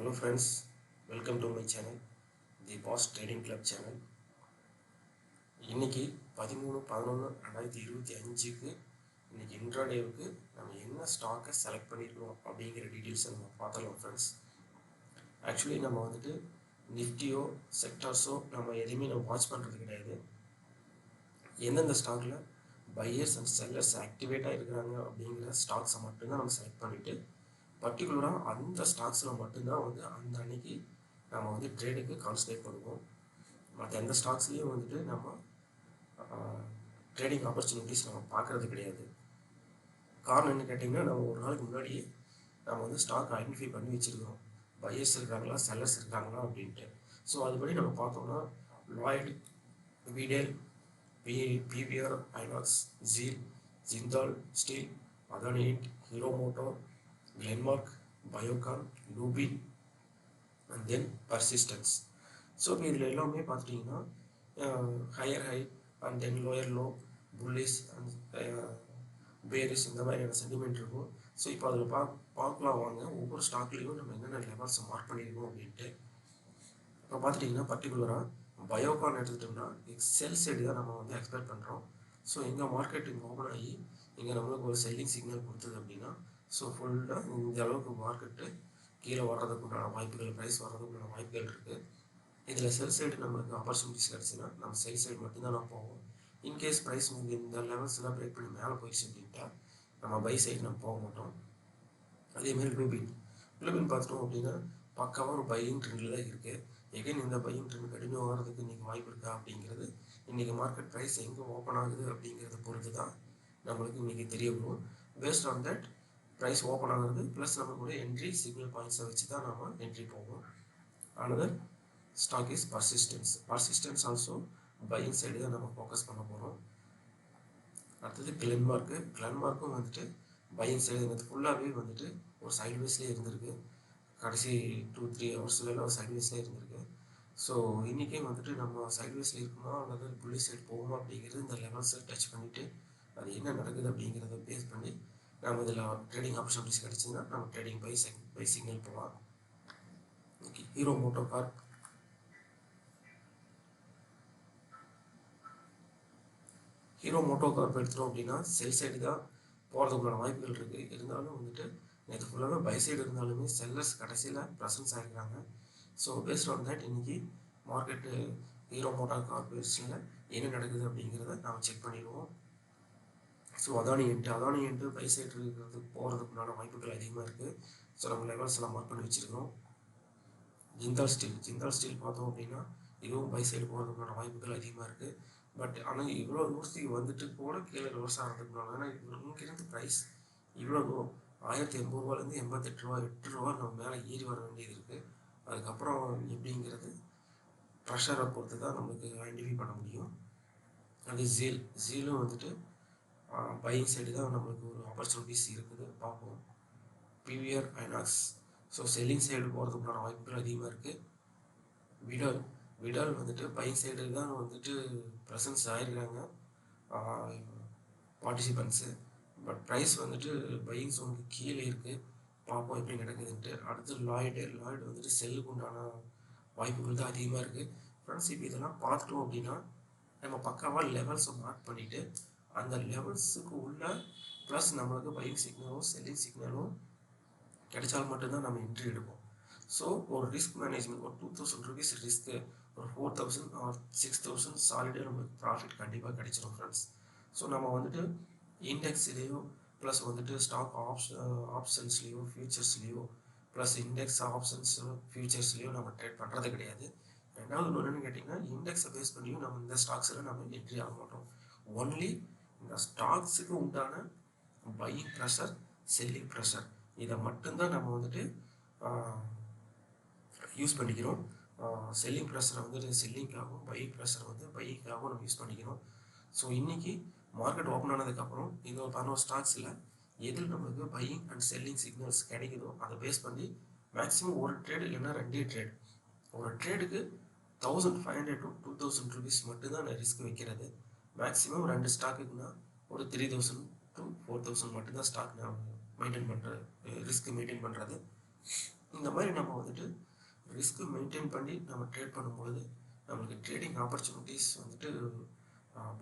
Hello friends, welcome to my channel, the Boss Trading Club channel. இன்னைக்கு 13/11/2025க்கு இன்னைக்கு இன்ட்ராடேவுக்கு நம்ம என்ன ஸ்டாக்கை செலக்ட் பண்ணியிருக்கோம் அப்படிங்கிற டீட்டெயில்ஸை நம்ம பார்த்தலாம் ஃப்ரெண்ட்ஸ். ஆக்சுவலி நம்ம வந்துட்டு நிஃப்டியோ செக்டார்ஸோ நம்ம எதையுமே நம்ம வாட்ச் பண்ணுறது கிடையாது. எந்தெந்த ஸ்டாக்கில் பையர்ஸ் அண்ட் செல்லர்ஸ் ஆக்டிவேட்டாக இருக்கிறாங்க அப்படிங்கிற ஸ்டாக்ஸை மட்டும்தான் நம்ம செலக்ட் பண்ணிவிட்டு பர்டிகுலராக அந்த ஸ்டாக்ஸில் மட்டும்தான் வந்து அந்த அன்னைக்கு நம்ம வந்து ட்ரேடுக்கு கான்சன்ட்ரேட் பண்ணுவோம். மற்ற எந்த ஸ்டாக்ஸ்லேயும் வந்துட்டு நம்ம ட்ரேடிங் ஆப்பர்ச்சுனிட்டிஸ் நம்ம பார்க்குறது கிடையாது. காரணம் என்ன கேட்டிங்கன்னா, நம்ம ஒரு நாளைக்கு முன்னாடியே நம்ம வந்து ஸ்டாக் ஐடென்டிஃபை பண்ணி வச்சுருக்கோம், பையர்ஸ் இருக்காங்களா செல்லர்ஸ் இருக்காங்களா அப்படின்ட்டு. ஸோ அதுபடி நம்ம பார்த்தோம்னா லாய்டு, விடேல், பிவிஆர், ஐநாக்ஸ், ஜீல், Jindal steel, Adani, Hero motor, Glenmark, Biocon, Lubin, and then Persistence. So இப்போ இதில் எல்லாமே பார்த்துட்டிங்கன்னா higher high and then lower low, bullish and bearish இந்த மாதிரியான சென்டிமெண்ட் இருக்கும். ஸோ இப்போ அதில் பார்க்கலாம் வாங்க, ஒவ்வொரு ஸ்டாக்லேயும் நம்ம என்னென்ன லெவல்ஸை மார்க் பண்ணியிருக்கோம் அப்படின்ட்டு. இப்போ பார்த்துட்டிங்கன்னா பர்டிகுலராக பயோகான் எடுத்துட்டோம்னா செல் சைடு தான் நம்ம வந்து எக்ஸ்பெக்ட் பண்ணுறோம். ஸோ எங்கே மார்க்கெட் இங்கே ஓப்பன் ஆகி இங்கே நம்மளுக்கு ஒரு செல்லிங் சிக்னல் கொடுத்தது அப்படின்னா, ஸோ ஃபுல்லாக இந்த அளவுக்கு மார்க்கெட்டு கீழே வர்றதுக்குண்டான வாய்ப்புகள், ப்ரைஸ் வர்றதுக்குண்டான வாய்ப்புகள் இருக்குது. இதில் செல் சைடு நம்மளுக்கு ஆப்பர்ச்சுனிட்டிஸ் கிடச்சுன்னா நம்ம செல் சைடு மட்டும்தான் நம்ம போவோம். இன்கேஸ் ப்ரைஸ் இந்த லெவல்ஸ்லாம் பிரேக் பண்ணி மேலே போயிடுச்சு அப்படின்ட்டா நம்ம பை சைடு நம்ம போக மாட்டோம். அதேமாதிரி லூபின் பார்த்துட்டோம் அப்படின்னா பக்காவாக ஒரு பையிங் ட்ரெண்டில் தான் இருக்குது. எகைன் இந்த பையிங் ட்ரெண்ட் கண்டினியூ ஆகிறதுக்கு இன்றைக்கி வாய்ப்பு இருக்கா அப்படிங்கிறது இன்றைக்கி மார்க்கெட் ப்ரைஸ் எங்கே ஓப்பன் ஆகுது அப்படிங்கிறத பொறுத்து தான் நம்மளுக்கு இன்றைக்கி தெரிய வரும். Based on that price open ஆகுறது ப்ளஸ் நம்மளுடைய என்ட்ரி சிக்னல் பாயிண்ட்ஸை வச்சு தான் நம்ம என்ட்ரி போவோம். Another stock is persistence also buying side தான் நம்ம ஃபோக்கஸ் பண்ண போகிறோம். அடுத்தது கிளென்மார்க்கும் வந்துட்டு பையிங் சைடு ஃபுல்லாகவே வந்துட்டு ஒரு சைட்வேஸ்லேயே இருந்திருக்கு. கடைசி 2-3 ஹவர்ஸ்லாம் சைட்வேஸ்லேயே இருந்திருக்கு. ஸோ இன்றைக்கே வந்துட்டு நம்ம சைட்வேஸில் இருக்குமா அல்லது புள்ளி சைடு போகுமா அப்படிங்கிறது இந்த லெவல்ஸை டச் பண்ணிவிட்டு அது என்ன நடக்குது அப்படிங்கிறத பேஸ் பண்ணி நம்ம இதில் ட்ரேடிங் ஆப்பர்ச்சுனிட்டிஸ் கிடச்சிங்கன்னா நம்ம ட்ரேடிங் பை சிக்னல் போகலாம். ஓகே, ஹீரோ மோட்டோ கார்ப் எடுத்துட்டோம் அப்படின்னா செல் சைடு தான் போகிறதுக்குள்ளான வாய்ப்புகள் இருக்குது. இருந்தாலும் வந்துட்டு நேற்று ஃபுல்லாக பை சைடு இருந்தாலுமே செல்லர்ஸ் கடைசியில் ப்ரெசன்ஸ் ஆகிருக்காங்க. ஸோ பேஸ்ட் ஆன் தட் இன்றைக்கி மார்க்கெட்டு ஹீரோ மோட்டார் கார்பரேஷனில் என்ன நடக்குது அப்படிங்கிறத நாம் செக் பண்ணிடுவோம். ஸோ அதானி என்ட்டு பை சைடு இருக்கிறதுக்கு போகிறதுக்குண்டான வாய்ப்புகள் அதிகமாக இருக்குது. ஸோ நம்ம லெவல்ஸ் எல்லாம் மார்க் பண்ணி வச்சுருக்கோம். ஜிந்தால் ஸ்டீல் பார்த்தோம் அப்படின்னா இதுவும் பை சைடு போகிறதுக்குண்டான வாய்ப்புகள் அதிகமாக இருக்குது. பட் ஆனால் இவ்வளோ தூரத்துக்கு வந்துட்டு கூட கீழே ரிவர்ஸ் ஆகிறதுக்குனால, ஏன்னா இங்கிருந்து ப்ரைஸ் இவ்வளோ தூரம் 1080 ரூபாலேருந்து 88 ரூபா 8 ரூபா நம்ம மேலே ஏறி வர வேண்டியது இருக்குது. அதுக்கப்புறம் எப்படிங்கிறது ப்ரெஷரை பொறுத்து தான் நம்மளுக்கு ஐடென்டிஃபை பண்ண முடியும். அது ஜீலும் வந்துட்டு பையிங் சைடு தான் நம்மளுக்கு ஒரு ஆப்பர்ச்சுனிட்டிஸ் இருக்குது, பார்ப்போம். PVR, INOX so selling side போகிறதுக்குண்டான வாய்ப்புகள் அதிகமாக இருக்குது. விடால் வந்துட்டு பையிங் சைடு தான் வந்துட்டு ப்ரெசன்ஸ் ஆகிருக்காங்க பார்ட்டிசிபெண்ட்ஸு. பட் ப்ரைஸ் வந்துட்டு பையிங் ஜோனுக்கு கீழே இருக்குது, பார்ப்போம் எப்படி நடக்குதுன்ட்டு. அடுத்து லாய்டு வந்துட்டு செல்லுக்கு உண்டான வாய்ப்புகள் தான் அதிகமாக இருக்குது. ஃப்ரெண்ட்ஸ், இப்போ இதெல்லாம் பார்த்துட்டோம் அப்படின்னா நம்ம பக்காவாக லெவல்ஸை மார்க் பண்ணிவிட்டு அந்த லெவல்ஸுக்கு உள்ள ப்ளஸ் நம்மளுக்கு பையிங் சிக்னலும் செல்லிங் சிக்னலும் கிடைச்சால் மட்டும்தான் நம்ம என்ட்ரி எடுப்போம். ஸோ ஒரு ரிஸ்க் மேனேஜ்மெண்ட், ஒரு 2000 rupees ரிஸ்க்கு ஒரு 4000 or 6000 சாலிடாக நம்மளுக்கு ப்ராஃபிட் கண்டிப்பாக கிடைச்சிடும் ஃப்ரெண்ட்ஸ். ஸோ நம்ம வந்துட்டு இண்டெக்ஸ்லேயோ ப்ளஸ் வந்துட்டு ஸ்டாக் ஆப்ஷன்ஸ்லேயோ ஃபியூச்சர்ஸ்லேயோ ப்ளஸ் இண்டெக்ஸ் ஆப்ஷன்ஸ் ஃபியூச்சர்ஸ்லேயோ நம்ம ட்ரேட் பண்ணுறது கிடையாது. ரெண்டாவது என்னென்னு கேட்டிங்கன்னா, இண்டெக்ஸை பேஸ் பண்ணியும் நம்ம இந்த ஸ்டாக்ஸில் நம்ம என்ட்ரி ஆக மாட்டோம். ஒன்லி இந்த ஸ்டாக்ஸுக்கு உண்டான பையிங் ப்ரெஷர், செல்லிங் ப்ரெஷர் இதை மட்டும்தான் நம்ம வந்துட்டு யூஸ் பண்ணிக்கிறோம். செல்லிங் ப்ரெஷரை வந்துட்டு செல்லிங்காகவும் பையிங் ப்ரெஷர் வந்து பையிங்காகவும் நம்ம யூஸ் பண்ணிக்கிறோம். ஸோ இன்றைக்கி மார்க்கெட் ஓப்பன் ஆனதுக்கப்புறம் இந்த 11 ஸ்டாக்ஸில் எதில் நம்மளுக்கு பையிங் அண்ட் செல்லிங் சிக்னல்ஸ் கிடைக்குதோ அதை பேஸ் பண்ணி மேக்ஸிமம் ஒரு ட்ரேடு இல்லைன்னா 2 ட்ரேட், ஒரு ட்ரேடுக்கு 1500 to 2000 rupees மட்டும்தான் நான் ரிஸ்க் வைக்கிறது. மேக்ஸிமம் 2 ஸ்டாக்குக்குன்னா ஒரு 3000 to 4000 மட்டும்தான் ஸ்டாக் நான் மெயின்டைன் பண்ணுறது, ரிஸ்க் மெயின்டைன் பண்ணுறது. இந்த மாதிரி நம்ம வந்துட்டு ரிஸ்க்கு மெயின்டைன் பண்ணி நம்ம ட்ரேட் பண்ணும்பொழுது நம்மளுக்கு ட்ரேடிங் ஆப்பர்ச்சுனிட்டிஸ் வந்துட்டு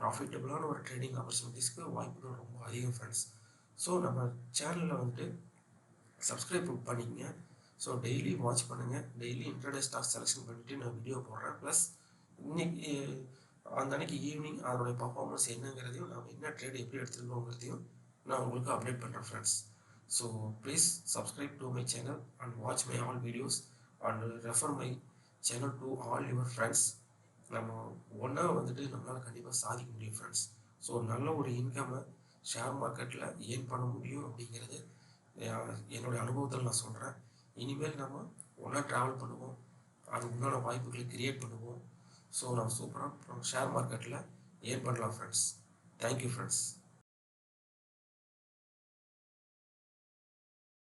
ப்ராஃபிட்டபுளான ஒரு ட்ரேடிங் ஆப்பர்ச்சுனிட்டிஸ்க்கு வாய்ப்புகள் ரொம்ப அதிகம் ஃப்ரெண்ட்ஸ். ஸோ நம்ம சேனலில் வந்துட்டு சப்ஸ்கிரைப் பண்ணிக்கங்க. ஸோ டெய்லி வாட்ச் பண்ணுங்கள். டெய்லி இன்ட்ராடே ஸ்டாக் செலெக்ஷன் பண்ணிவிட்டு நான் வீடியோ போடுறேன். ப்ளஸ் இன்னைக்கு அந்த அன்னைக்கு ஈவினிங் அதனுடைய பர்ஃபார்மன்ஸ் என்னங்கிறதையும் நம்ம என்ன ட்ரேட் எப்படி எடுத்துருக்கோங்கிறதையும் நான் உங்களுக்கு அப்டேட் பண்ணுறேன் friends. So please subscribe to my channel and watch my all videos and refer my channel to all your friends. நம்ம ஒன்றா வந்துட்டு நம்மளால் கண்டிப்பாக சாதிக்க முடியும் ஃப்ரெண்ட்ஸ். ஸோ நல்ல ஒரு இன்கம்மை ஷேர் மார்க்கெட்டில் ஏர்ன் பண்ண முடியும் அப்படிங்கிறது என்னுடைய அனுபவத்தில் நான் சொல்கிறேன். இனிமேல் நம்ம ஒன்றா ட்ராவல் பண்ணுவோம், அது உண்டான வாய்ப்புகளை கிரியேட் பண்ணுவோம். ஸோ நான் சூப்பராக ஷேர் மார்க்கெட்டில் ஏர்ன் பண்ணலாம் ஃப்ரெண்ட்ஸ். Thank you friends.